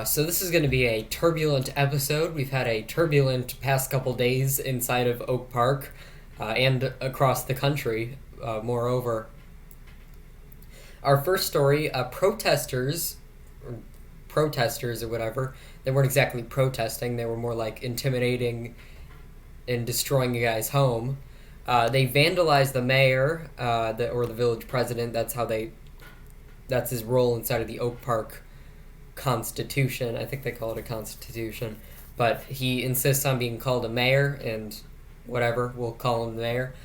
So this is going to be a turbulent episode. We've had a turbulent past couple days inside of Oak Park and across the country, moreover. Our first story, protesters or whatever, they weren't exactly protesting. They were more like intimidating and destroying a guy's home. They vandalized the mayor or the village president. That's his role inside of the Oak Park Constitution. I think they call it a constitution, but he insists on being called a mayor, and whatever, we'll call him the mayor.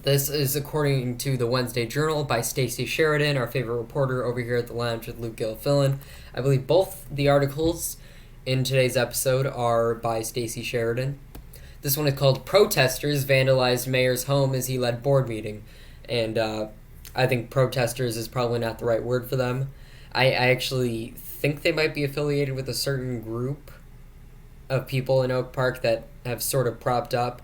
This is according to the Wednesday Journal by Stacey Sheridan, our favorite reporter over here at the lounge with Luke Gilfillan. I believe both the articles in today's episode are by Stacey Sheridan. This one is called "Protesters Vandalized Mayor's Home as He Led Board Meeting," and I think protesters is probably not the right word for them. I actually think they might be affiliated with a certain group of people in Oak Park that have sort of propped up,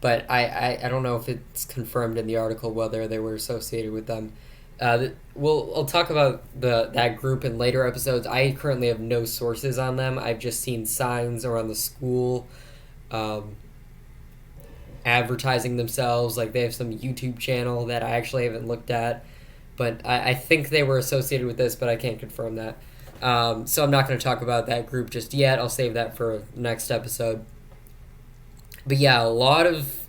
but I don't know if it's confirmed in the article whether they were associated with them. I'll talk about that group in later episodes. I currently have no sources on them. I've just seen signs around the school advertising themselves. Like, they have some YouTube channel that I actually haven't looked at. But I think they were associated with this, but I can't confirm that. So I'm not going to talk about that group just yet. I'll save that for next episode. But yeah, a lot of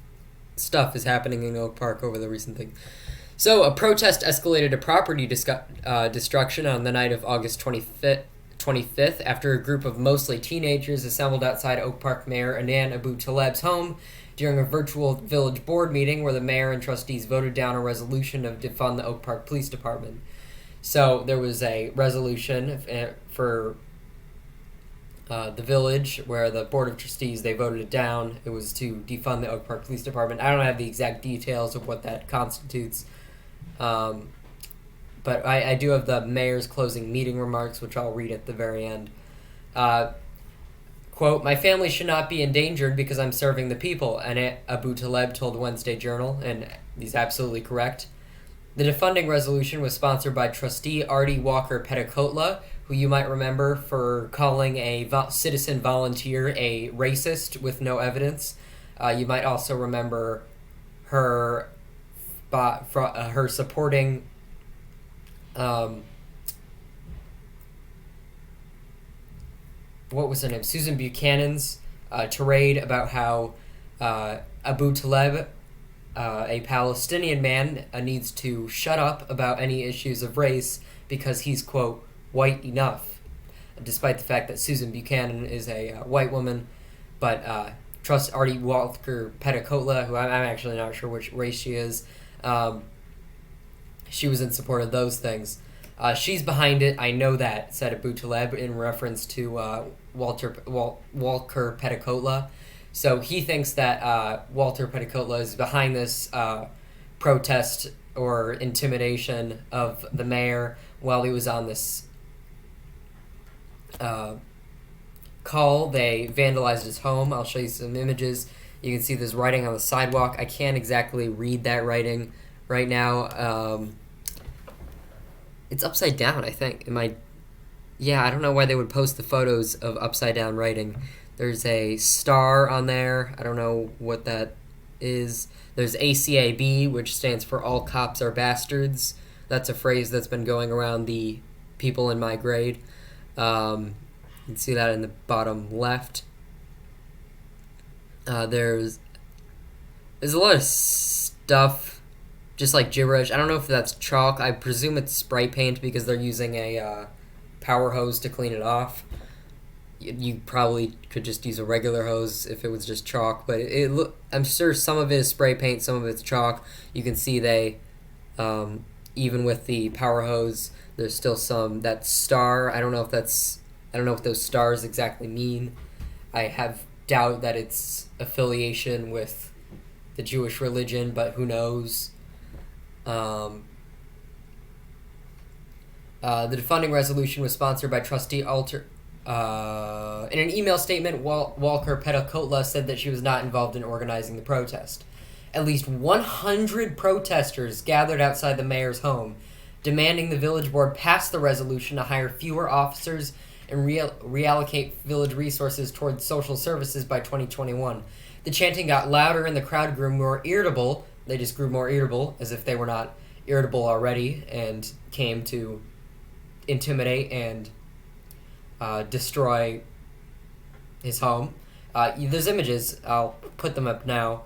stuff is happening in Oak Park over the recent thing. So a protest escalated to property destruction on the night of August 25th after a group of mostly teenagers assembled outside Oak Park Mayor Anan Abu Taleb's home during a virtual village board meeting where the mayor and trustees voted down a resolution to defund the Oak Park Police Department. So there was a resolution for the village where the board of trustees, they voted it down. It was to defund the Oak Park Police Department. I don't have the exact details of what that constitutes, but I do have the mayor's closing meeting remarks, which I'll read at the very end. Quote, "My family should not be endangered because I'm serving the people," and Abu Taleb told the Wednesday Journal, and he's absolutely correct. The defunding resolution was sponsored by trustee Artie Walker Petticoatla, who you might remember for calling a citizen volunteer a racist with no evidence. You might also remember her supporting what was her name? Susan Buchanan's tirade about how Abu Taleb, a Palestinian man, needs to shut up about any issues of race because he's, quote, white enough, despite the fact that Susan Buchanan is a white woman. But trust Artie Walker Petticoatla, who I'm actually not sure which race she is, she was in support of those things. She's behind it, I know that, said Abu Taleb in reference to Walker Petticoatla. So he thinks that Walter Petticoatla is behind this protest or intimidation of the mayor while he was on this call. They vandalized his home. I'll show you some images. You can see there's writing on the sidewalk. I can't exactly read that writing right now. It's upside down, I think. Yeah, I don't know why they would post the photos of upside down writing. There's a star on there. I don't know what that is. There's ACAB, which stands for All Cops Are Bastards. That's a phrase that's been going around the people in my grade. You can see that in the bottom left. There's a lot of stuff, just like gibberish. I don't know if that's chalk. I presume it's spray paint because they're using a power hose to clean it off. You probably could just use a regular hose if it was just chalk, but I'm sure some of it is spray paint, some of it's chalk. You can see even with the power hose, there's still that star. I don't know what those stars exactly mean. I have doubt that it's affiliation with the Jewish religion, but who knows. The defunding resolution was sponsored by trustee in an email statement, Walker Petticoatla said that she was not involved in organizing the protest. At least 100 protesters gathered outside the mayor's home demanding the village board pass the resolution to hire fewer officers and reallocate village resources towards social services by 2021. The chanting got louder and the crowd grew more irritable. They just grew more irritable, as if they were not irritable already, and came to intimidate and destroy his home. There's images. I'll put them up now.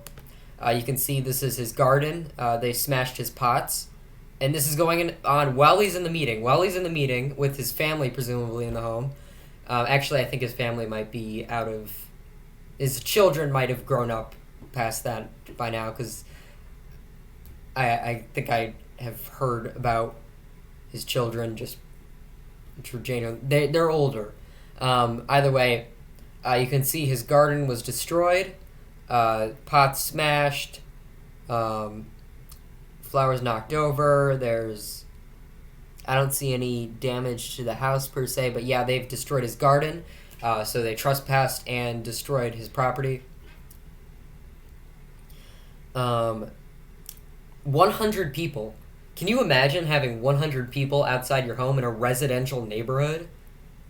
You can see this is his garden. They smashed his pots. And this is going on while he's in the meeting. While he's in the meeting with his family, presumably in the home. Actually, I think his family might be out of... His children might have grown up past that by now, because I think I have heard about his children just through Jane. They're older. Either way, you can see his garden was destroyed, pots smashed, flowers knocked over. I don't see any damage to the house per se, but yeah, they've destroyed his garden. So they trespassed and destroyed his property. 100 people. Can you imagine having 100 people outside your home in a residential neighborhood?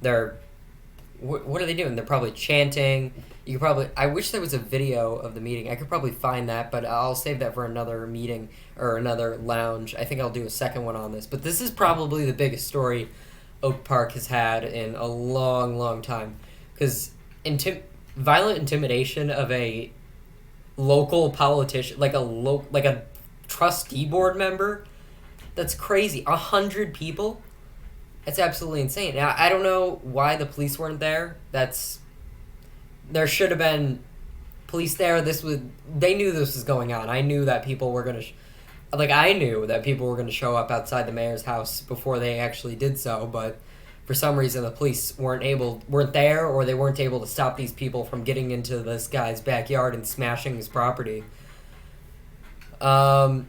What are they doing? They're probably chanting. I wish there was a video of the meeting. I could probably find that, but I'll save that for another meeting or another lounge. I think I'll do a second one on this. But this is probably the biggest story Oak Park has had in a long, long time. Because violent intimidation of a local politician, like a trustee board member, that's crazy. 100 people? That's absolutely insane. Now, I don't know why the police weren't there. There should have been police there. They knew this was going on. I knew that people were going to... I knew that people were going to show up outside the mayor's house before they actually did so, but for some reason the police weren't there, or they weren't able to stop these people from getting into this guy's backyard and smashing his property. Some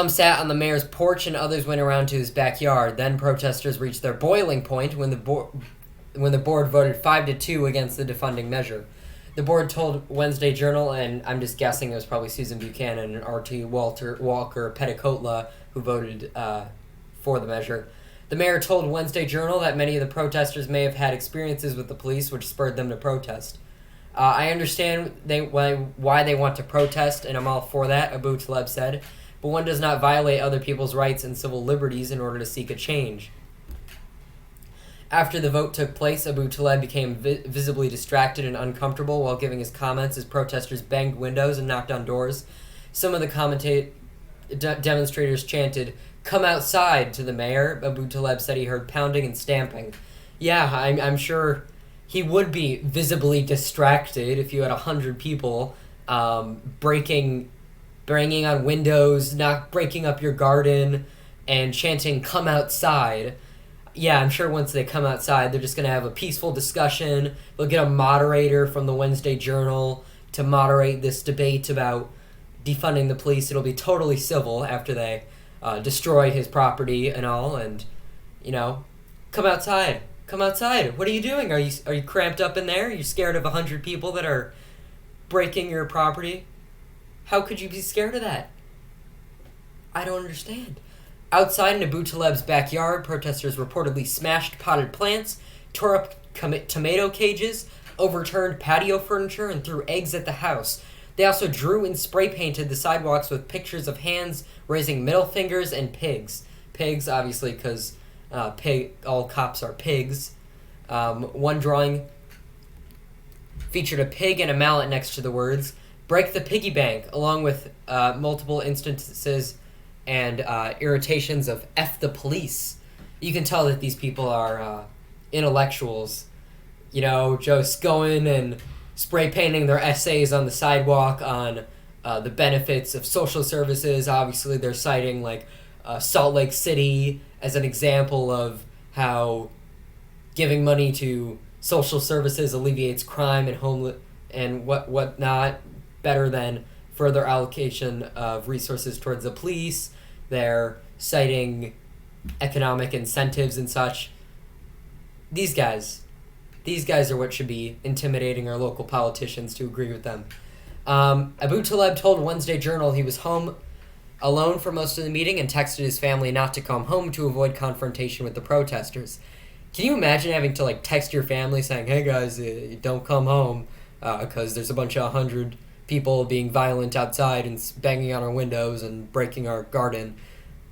sat on the mayor's porch and others went around to his backyard. Then protesters reached their boiling point when the board voted 5-2 against the defunding measure. The board told Wednesday Journal, and I'm just guessing it was probably Susan Buchanan and R.T. Walker Petticoatla who voted for the measure. The mayor told Wednesday Journal that many of the protesters may have had experiences with the police which spurred them to protest. I understand why they want to protest, and I'm all for that, Abu Taleb said, but one does not violate other people's rights and civil liberties in order to seek a change. After the vote took place, Abu Taleb became visibly distracted and uncomfortable while giving his comments as protesters banged windows and knocked on doors. Some of the demonstrators chanted, "Come outside," to the mayor. Abu Taleb said he heard pounding and stamping. Yeah, I'm sure he would be visibly distracted if you had 100 people banging on windows, not breaking up your garden, and chanting, "Come outside." Yeah, I'm sure once they come outside, they're just going to have a peaceful discussion. They'll get a moderator from the Wednesday Journal to moderate this debate about defunding the police. It'll be totally civil after they destroy his property and all, and, come outside. Come outside. What are you doing? Are you cramped up in there? Are you scared of 100 people that are breaking your property? How could you be scared of that? I don't understand. Outside in Abu Taleb's backyard, protesters reportedly smashed potted plants, tore up tomato cages, overturned patio furniture, and threw eggs at the house. They also drew and spray painted the sidewalks with pictures of hands raising middle fingers and pigs. Pigs, obviously, because all cops are pigs. One drawing featured a pig and a mallet next to the words, "Break the piggy bank," along with multiple instances and irritations of "F the police." You can tell that these people are intellectuals, just going and spray painting their essays on the sidewalk on the benefits of social services. Obviously, they're citing Salt Lake City as an example of how giving money to social services alleviates crime and whatnot better than further allocation of resources towards the police. They're citing economic incentives and such. These guys are what should be intimidating our local politicians to agree with them. Abu Taleb told Wednesday Journal he was home alone for most of the meeting and texted his family not to come home to avoid confrontation with the protesters. Can you imagine having to like text your family saying, "Hey guys, don't come home because there's a bunch of 100 people being violent outside and banging on our windows and breaking our garden"?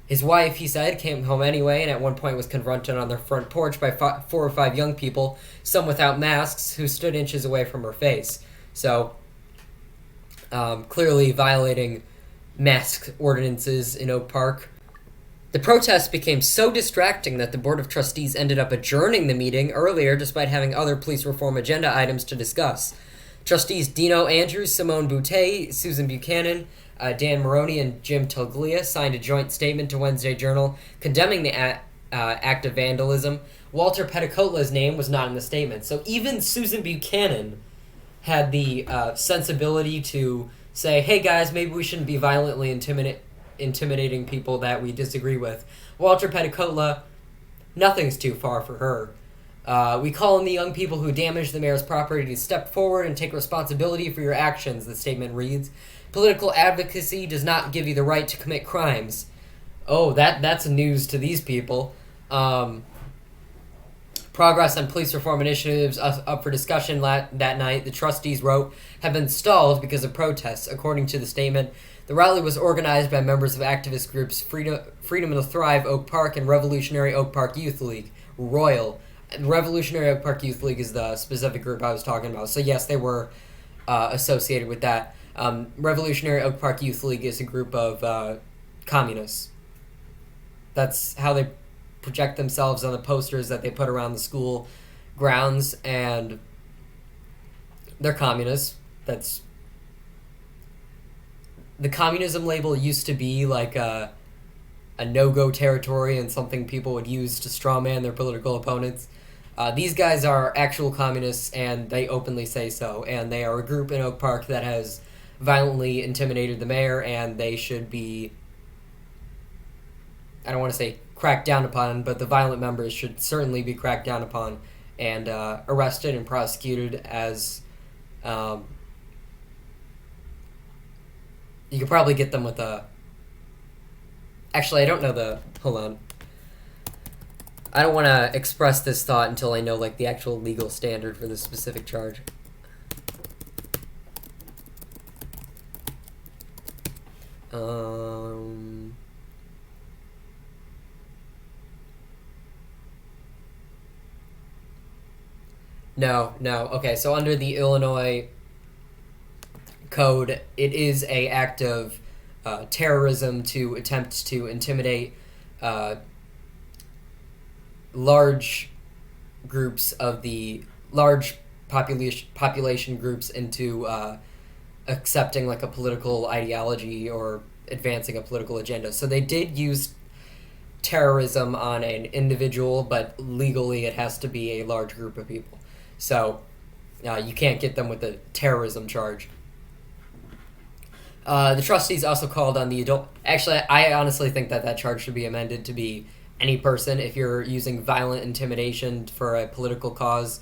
His wife, he said, came home anyway and at one point was confronted on their front porch by 4 or 5 young people, some without masks, who stood inches away from her face. So, clearly violating mask ordinances in Oak Park. The protests became so distracting that the Board of Trustees ended up adjourning the meeting earlier despite having other police reform agenda items to discuss. Trustees Dino Andrews, Simone Boutte, Susan Buchanan, Dan Maroney, and Jim Toglia signed a joint statement to Wednesday Journal condemning the act of vandalism. Walter Petticotla's name was not in the statement. So even Susan Buchanan had the sensibility to say, hey guys, maybe we shouldn't be violently intimidating people that we disagree with. Walter Petticotla, nothing's too far for her. We call on the young people who damaged the mayor's property to step forward and take responsibility for your actions, the statement reads. Political advocacy does not give you the right to commit crimes. Oh, that's news to these people. Progress on police reform initiatives up for discussion that night, the trustees wrote, have been stalled because of protests. According to the statement, the rally was organized by members of activist groups Freedom to Thrive Oak Park and Revolutionary Oak Park Youth League, Royal. Revolutionary Oak Park Youth League is the specific group I was talking about. So yes, they were associated with that. Revolutionary Oak Park Youth League is a group of communists. That's how they project themselves on the posters that they put around the school grounds, and they're communists. That's the communism label used to be like a no-go territory and something people would use to strawman their political opponents. These guys are actual communists, and they openly say so, and they are a group in Oak Park that has violently intimidated the mayor, and they should be, I don't want to say cracked down upon, but the violent members should certainly be cracked down upon and arrested and prosecuted as you could probably get them with a, actually I don't know hold on, I don't want to express this thought until I know like the actual legal standard for this specific charge. No. Okay, so under the Illinois Code, it is a act of terrorism to attempt to intimidate large groups of the large population groups into accepting like a political ideology or advancing a political agenda. So they did use terrorism on an individual, but legally it has to be a large group of people. So you can't get them with a terrorism charge. The trustees also called on the adult... Actually, I honestly think that charge should be amended to be any person. If you're using violent intimidation for a political cause,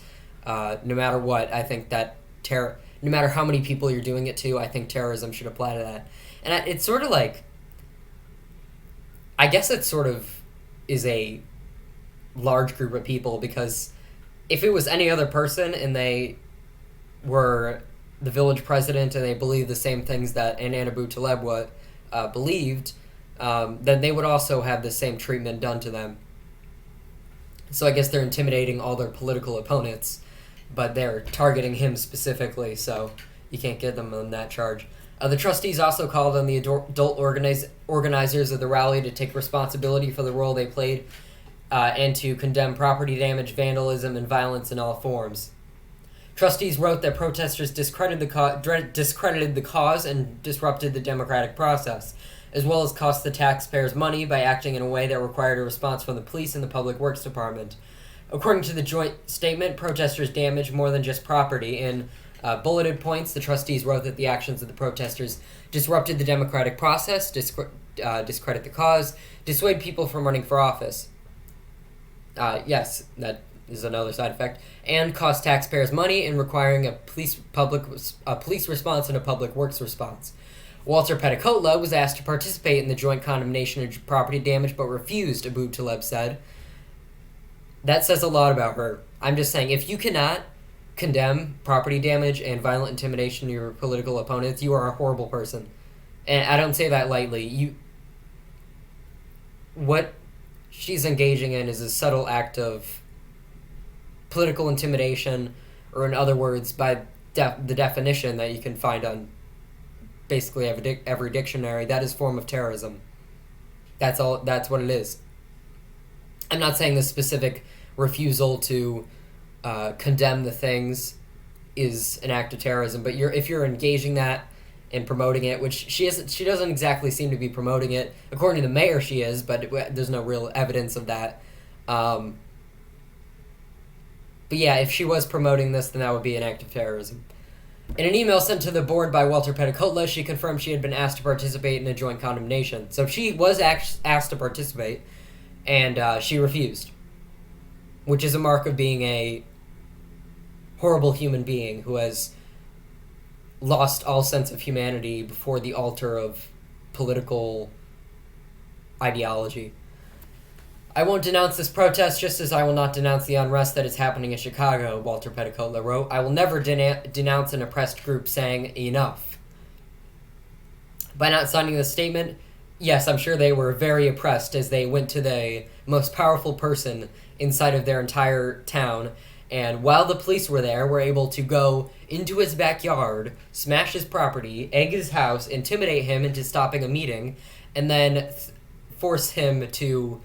no matter what, I think that no matter how many people you're doing it to, I think terrorism should apply to that. And it's sort of like... I guess it sort of is a large group of people, because if it was any other person and they were the village president and they believed the same things that Ananabu Taleb believed, then they would also have the same treatment done to them. So I guess they're intimidating all their political opponents, but they're targeting him specifically, so you can't get them on that charge. The trustees also called on the adult organizers of the rally to take responsibility for the role they played and to condemn property damage, vandalism, and violence in all forms. Trustees wrote that protesters discredited the cause and disrupted the democratic process, as well as cost the taxpayers money by acting in a way that required a response from the police and the Public Works Department. According to the joint statement, protesters damaged more than just property. In bulleted points, the trustees wrote that the actions of the protesters disrupted the democratic process, discredit the cause, dissuade people from running for office. Yes, that is another side effect, and cost taxpayers money in requiring a police response and a public works response. Walter Petticola was asked to participate in the joint condemnation of property damage but refused, Abu Taleb said. That says a lot about her. I'm just saying, if you cannot condemn property damage and violent intimidation of your political opponents, you are a horrible person. And I don't say that lightly. What she's engaging in is a subtle act of political intimidation, or in other words, by the definition that you can find on basically every dictionary, that is form of terrorism. That's what it is. I'm not saying the specific refusal to condemn the things is an act of terrorism, but if you're engaging that and promoting it, which she doesn't exactly seem to be promoting it. According to the mayor, she is, but there's no real evidence of that. But yeah, if she was promoting this, then that would be an act of terrorism. In an email sent to the board by Walter Petticola, she confirmed she had been asked to participate in a joint condemnation. So she was asked to participate, and she refused, which is a mark of being a horrible human being who has lost all sense of humanity before the altar of political ideology. I won't denounce this protest, just as I will not denounce the unrest that is happening in Chicago, Walter Petticola wrote. I will never denounce an oppressed group saying enough. By not signing the statement, yes, I'm sure they were very oppressed as they went to the most powerful person inside of their entire town, and while the police were there, were able to go into his backyard, smash his property, egg his house, intimidate him into stopping a meeting, and then force him to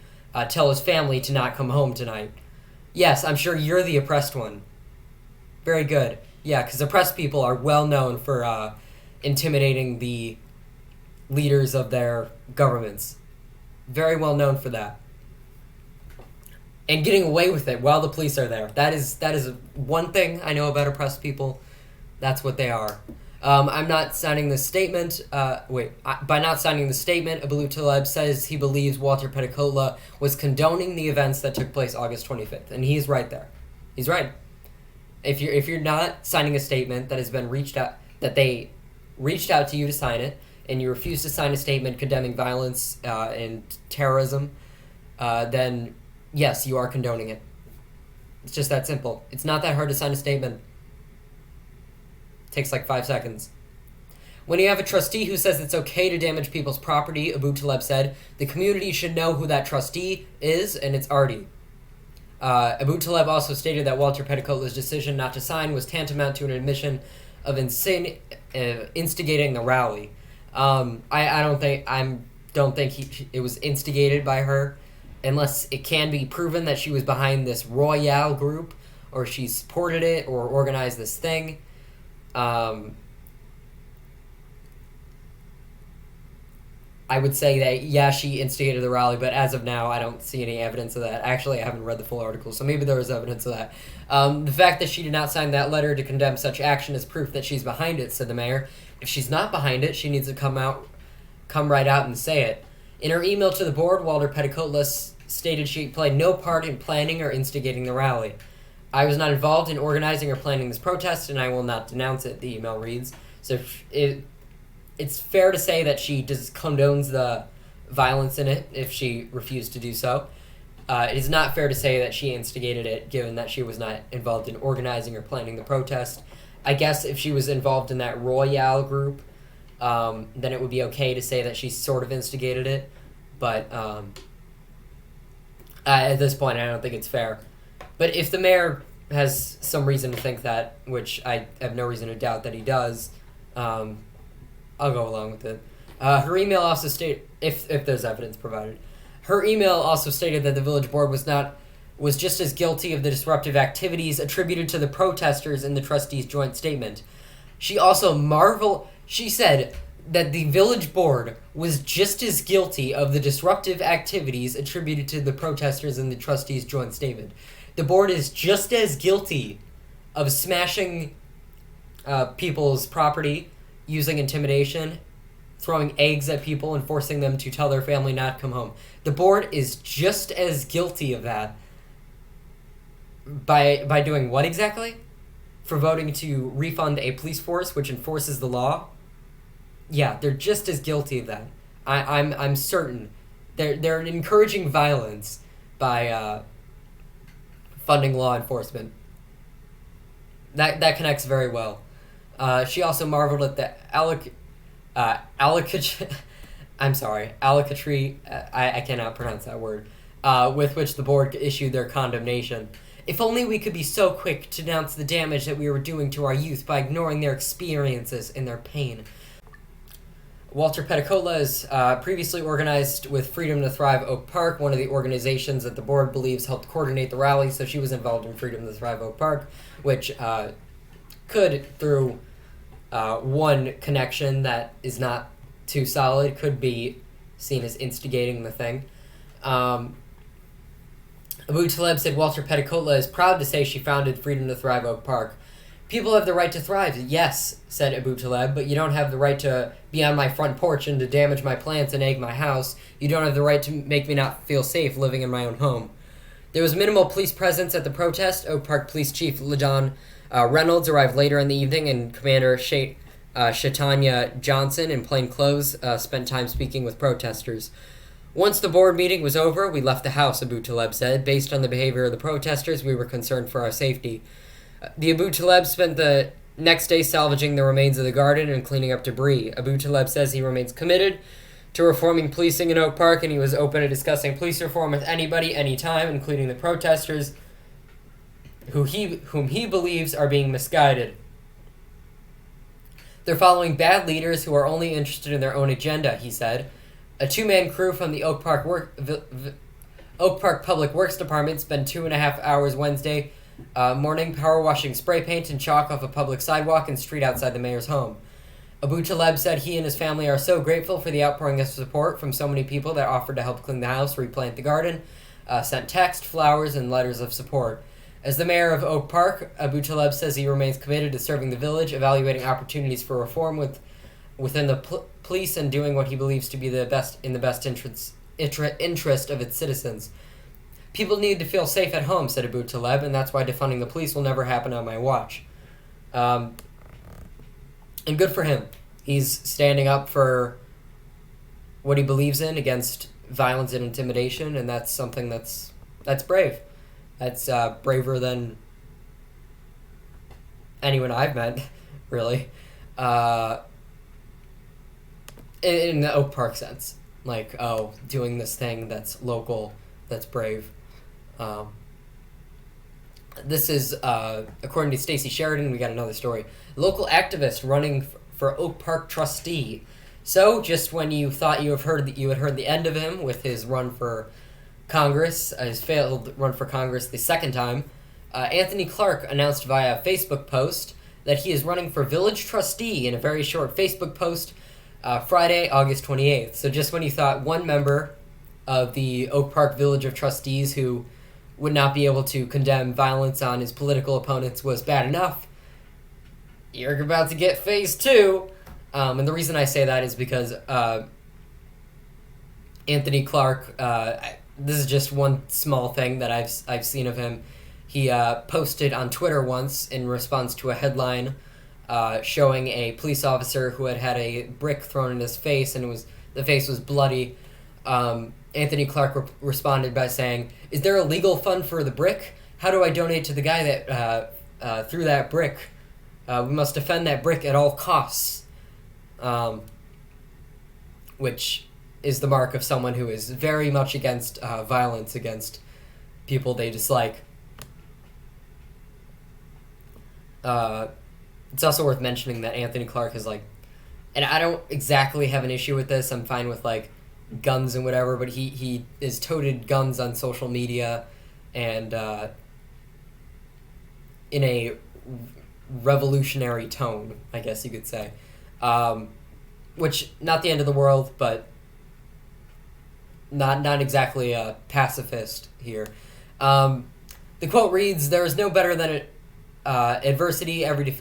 tell his family to not come home tonight. Yes, I'm sure you're the oppressed one. Very good. Yeah, because oppressed people are well known for intimidating the leaders of their governments. Very well known for that. And getting away with it while the police are there. That is one thing I know about oppressed people. That's what they are. I'm not signing this statement. By not signing the statement, Abu Taleb says he believes Walter Petticola was condoning the events that took place August 25th, and he's right there. He's right. If you're not signing a statement that has been that they reached out to you to sign it, and you refuse to sign a statement condemning violence and terrorism, then yes, you are condoning it. It's just that simple. It's not that hard to sign a statement. Takes like 5 seconds. When you have a trustee who says it's okay to damage people's property, Abu Taleb said, the community should know who that trustee is, and it's Artie. Abu Taleb also stated that Walter Petticola's decision not to sign was tantamount to an admission of instigating the rally. I don't think it was instigated by her, unless it can be proven that she was behind this Royale group, or she supported it, or organized this thing. I would say that, yeah, she instigated the rally, but as of now, I don't see any evidence of that. Actually, I haven't read the full article, so maybe there was evidence of that. The fact that she did not sign that letter to condemn such action is proof that she's behind it, said the mayor. If she's not behind it, she needs to come right out and say it. In her email to the board, Walter Petticola stated she played no part in planning or instigating the rally. I was not involved in organizing or planning this protest, and I will not denounce it, the email reads. So it's fair to say that she condones the violence in it if she refused to do so. It is not fair to say that she instigated it, given that she was not involved in organizing or planning the protest. I guess if she was involved in that Royale group, then it would be okay to say that she sort of instigated it. But at this point, I don't think it's fair. But if the mayor has some reason to think that, which I have no reason to doubt that he does, I'll go along with it. Her email also stated, if there's evidence provided, her email also stated that the village board was just as guilty of the disruptive activities attributed to the protesters in the trustees' joint statement. She said that the village board was just as guilty of the disruptive activities attributed to the protesters in the trustees' joint statement. The board is just as guilty of smashing people's property, using intimidation, throwing eggs at people, and forcing them to tell their family not to come home. The board is just as guilty of that. By doing what exactly? For voting to refund a police force which enforces the law? Yeah, they're just as guilty of that. I'm certain. They're encouraging violence by funding law enforcement. That connects very well. She also marveled at the I'm sorry, allocatory. I cannot pronounce that word. With which the board issued their condemnation. If only we could be so quick to denounce the damage that we were doing to our youth by ignoring their experiences and their pain. Walter Petticola is previously organized with Freedom to Thrive Oak Park, one of the organizations that the board believes helped coordinate the rally, so she was involved in Freedom to Thrive Oak Park, which could, through one connection that is not too solid, could be seen as instigating the thing. Abu Taleb said Walter Petticola is proud to say she founded Freedom to Thrive Oak Park. People have the right to thrive, yes, said Abu Taleb, but you don't have the right to be on my front porch and to damage my plants and egg my house. You don't have the right to make me not feel safe living in my own home. There was minimal police presence at the protest. Oak Park Police Chief LaDon Reynolds arrived later in the evening, and Commander Shatanya Johnson, in plain clothes, spent time speaking with protesters. Once the board meeting was over, we left the house, Abu Taleb said. Based on the behavior of the protesters, we were concerned for our safety. The Abu Taleb spent the next day salvaging the remains of the garden and cleaning up debris. Abu Taleb says he remains committed to reforming policing in Oak Park, and he was open to discussing police reform with anybody, anytime, including the protesters, whom he believes are being misguided. They're following bad leaders who are only interested in their own agenda, he said. A two-man crew from the Oak Park Public Works Department spent 2.5 hours Wednesday morning power washing spray paint and chalk off a public sidewalk and street outside the mayor's home. Abu Taleb said he and his family are so grateful for the outpouring of support from so many people that offered to help clean the house, replant the garden, sent text, flowers, and letters of support. As the mayor of Oak Park, Abu Taleb says he remains committed to serving the village, evaluating opportunities for reform within the police, and doing what he believes to be the best interest of its citizens. People need to feel safe at home, said Abu Taleb, and that's why defunding the police will never happen on my watch. And good for him. He's standing up for what he believes in against violence and intimidation, and that's something that's brave. That's braver than anyone I've met, really. In the Oak Park sense. Like, doing this thing that's local, that's brave. This is, according to Stacey Sheridan, we got another story. Local activist running for Oak Park trustee. So, just when you thought you had heard the end of him with his run for Congress, his failed run for Congress the second time, Anthony Clark announced via a Facebook post that he is running for village trustee in a very short Facebook post Friday, August 28th. So just when you thought one member of the Oak Park Village of Trustees who would not be able to condemn violence on his political opponents was bad enough, you're about to get phase two. And the reason I say that is because Anthony Clark, this is just one small thing that I've seen of him. He posted on Twitter once in response to a headline showing a police officer who had a brick thrown in his face, and the face was bloody. Anthony Clark responded by saying, "Is there a legal fund for the brick? How do I donate to the guy that threw that brick? We must defend that brick at all costs." Which is the mark of someone who is very much against violence against people they dislike. It's also worth mentioning that Anthony Clark is and I don't exactly have an issue with this. I'm fine with guns and whatever, but he is toted guns on social media and in a revolutionary tone, I guess you could say. Which, not the end of the world, but not exactly a pacifist here. The quote reads, "There is no better than adversity every..."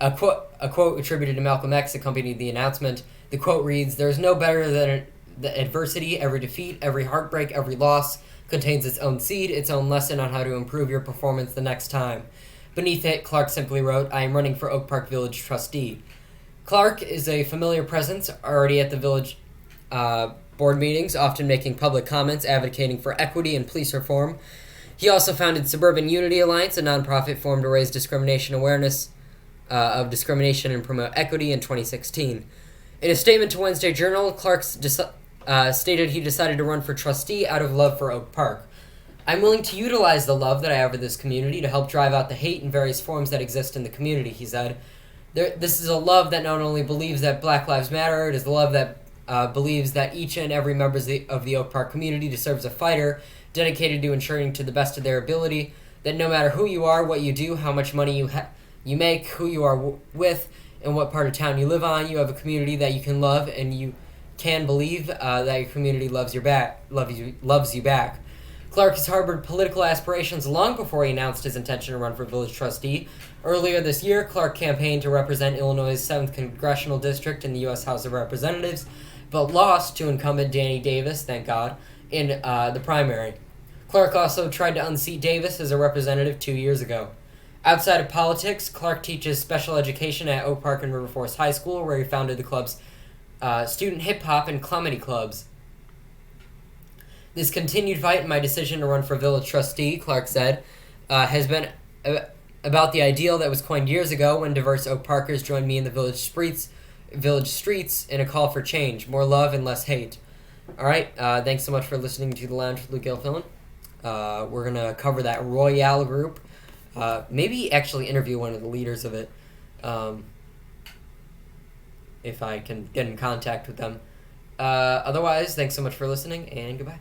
A quote attributed to Malcolm X accompanied the announcement. The quote reads, "There is no better than the adversity, every defeat, every heartbreak, every loss contains its own seed, its own lesson on how to improve your performance the next time." Beneath it, Clark simply wrote, "I am running for Oak Park Village trustee." Clark is a familiar presence already at the village board meetings, often making public comments advocating for equity and police reform. He also founded Suburban Unity Alliance, a nonprofit formed to raise discrimination awareness of discrimination and promote equity in 2016. In a statement to Wednesday Journal, Clark stated he decided to run for trustee out of love for Oak Park. I'm willing to utilize the love that I have for this community to help drive out the hate in various forms that exist in the community, he said. This is a love that not only believes that Black Lives Matter, it is the love that believes that each and every member of the Oak Park community deserves a fighter dedicated to ensuring to the best of their ability that no matter who you are, what you do, how much money you make, who you are with, and what part of town you live on, you have a community that you can love, and you can believe that your community loves you back. Clark has harbored political aspirations long before he announced his intention to run for village trustee. Earlier this year, Clark campaigned to represent Illinois' 7th Congressional District in the U.S. House of Representatives, but lost to incumbent Danny Davis, thank God, in the primary. Clark also tried to unseat Davis as a representative 2 years ago. Outside of politics, Clark teaches special education at Oak Park and River Forest High School, where he founded the club's student hip-hop and comedy clubs. This continued fight and my decision to run for village trustee, Clark said, has been about the ideal that was coined years ago when diverse Oak Parkers joined me in the village streets in a call for change, more love and less hate. All right, thanks so much for listening to The Lounge with Luke Gilfillan. We're going to cover that Royale group. Maybe actually interview one of the leaders of it, if I can get in contact with them. Otherwise, thanks so much for listening, and goodbye.